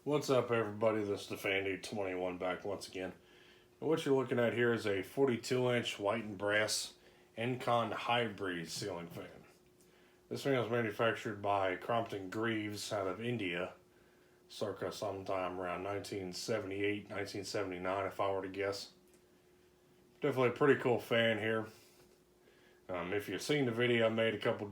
What's up, everybody? This is the Fan Dude 21 back once again. And what you're looking at here is a 42-inch white and brass Encon hybrid ceiling fan. This fan was manufactured by Crompton Greaves out of India, circa sometime around 1978, 1979, if I were to guess. Definitely a pretty cool fan here. If you've seen the video I made a couple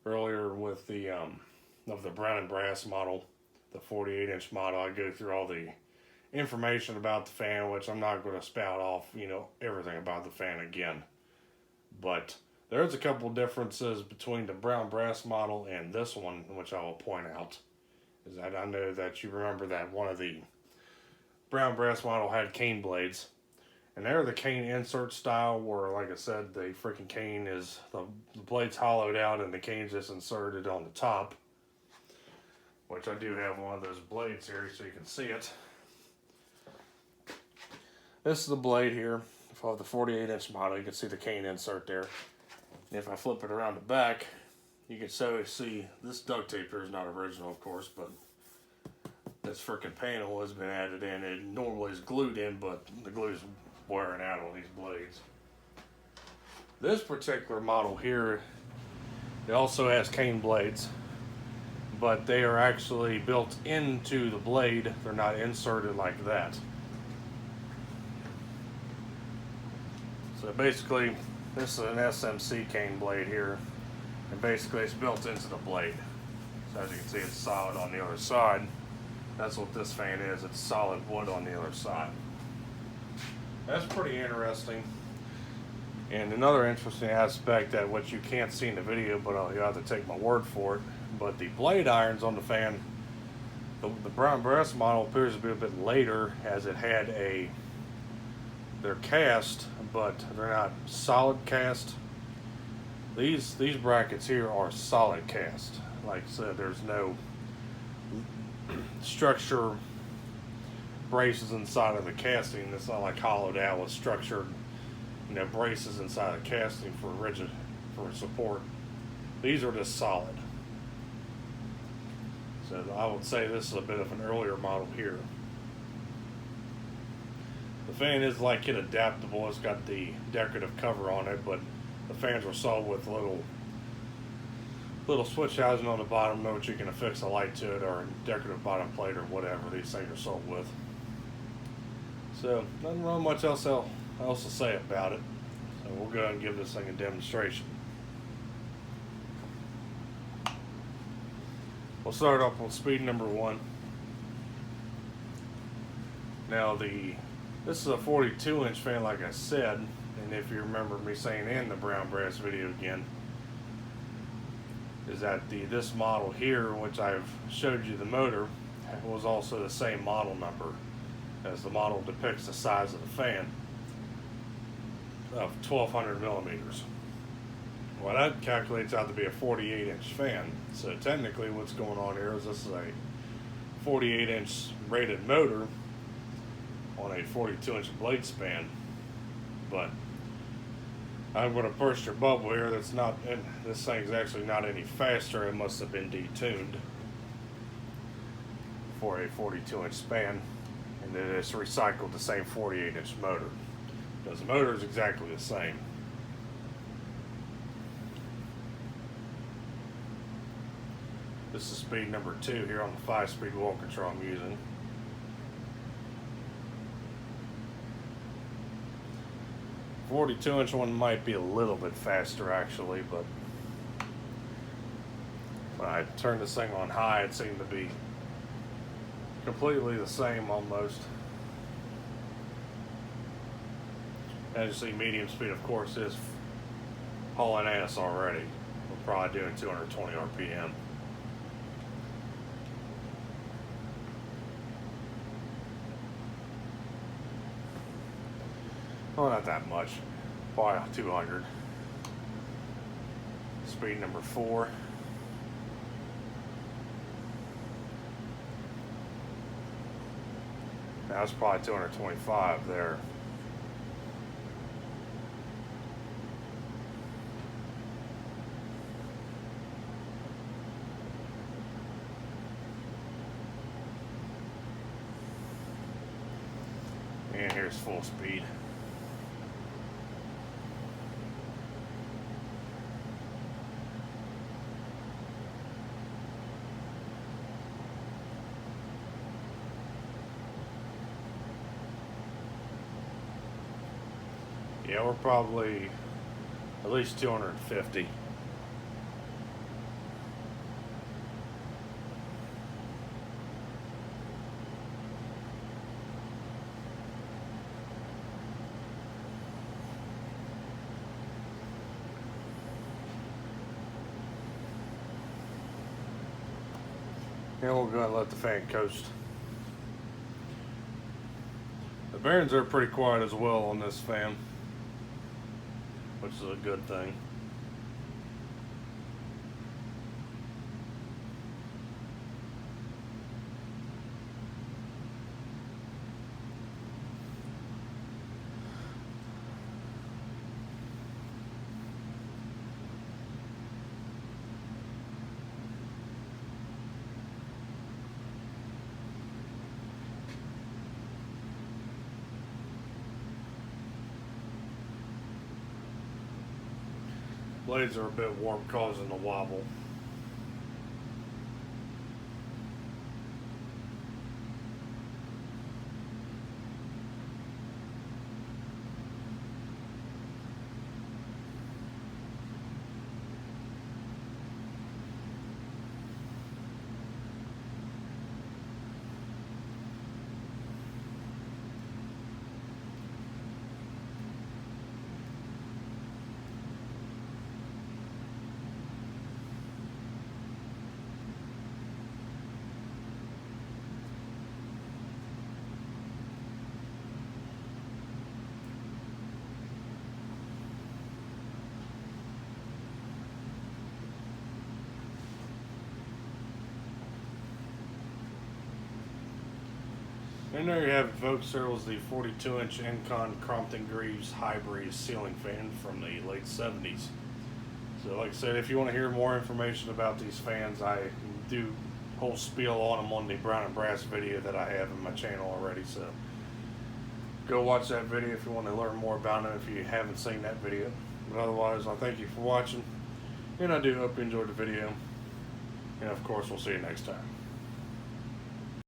earlier with the of the brown and brass model, the 48-inch model, I go through all the information about the fan, which I'm not going to spout off, everything about the fan again. But there's a couple differences between the brown brass model and this one, which I will point out. Is that I know that you remember that one of the brown brass model had cane blades. And they're the cane insert style where, like I said, the freaking cane is, the blade's hollowed out and the cane's just inserted on the top. Which I do have one of those blades here so you can see it. This is the blade here for the 48-inch model. You can see the cane insert there. And if I flip it around the back, you can see this duct tape here is not original, of course, but this freaking panel has been added in. It normally is glued in, but the glue is wearing out on these blades. This particular model here, it also has cane blades, but they are actually built into the blade. They're not inserted like that. So basically, this is an SMC cane blade here, and basically it's built into the blade. So as you can see, it's solid on the other side. That's what this fan is. It's solid wood on the other side. That's pretty interesting. And another interesting aspect that what you can't see in the video, but you have to take my word for it, but the blade irons on the fan, the brown brass model appears to be a bit later, as it had they're cast, but they're not solid cast. These brackets here are solid cast. Like I said, there's no structure braces inside of the casting. It's not like hollowed out with structured, braces inside the casting for support. These are just solid. So I would say this is a bit of an earlier model here. The fan is like it adaptable. It's got the decorative cover on it, but the fans are sold with little switch housing on the bottom, which you can affix a light to it or a decorative bottom plate or whatever these things are sold with. So nothing really much else to say about it. So we'll go ahead and give this thing a demonstration. We'll start off with speed number 1. Now this is a 42-inch fan, like I said, and if you remember me saying in the brown brass video again, is that this model here, which I've showed you the motor, was also the same model number as the model depicts the size of the fan of 1200 millimeters. Well, that calculates out to be a 48-inch fan. So technically what's going on here is this is a 48-inch rated motor on a 42-inch blade span. But I'm going to burst your bubble here. That's not, and this thing's actually not any faster. It must have been detuned for a 42-inch span, and then it's recycled the same 48-inch motor, because the motor is exactly the same. This is speed number 2 here on the 5-speed wheel control I'm using. The 42-inch one might be a little bit faster actually, but when I turned this thing on high, it seemed to be completely the same almost. As you see, medium speed, of course, is hauling ass already. We're probably doing 220 RPM. Well, not that much. Probably 200. Speed number 4. Now it's probably 225 there. And here's full speed. Yeah, we're probably at least 250. And we'll go ahead and let the fan coast. The bearings are pretty quiet as well on this fan, which is a good thing. Blades are a bit warm, causing the wobble. And there you have it, folks. There was the 42-inch Encon Crompton Greaves high breeze ceiling fan from the late 70s. So like I said, if you want to hear more information about these fans, I do whole spiel on them on the brown and brass video that I have in my channel already. So go watch that video if you want to learn more about them if you haven't seen that video. But otherwise, I thank you for watching, and I do hope you enjoyed the video. And of course, we'll see you next time.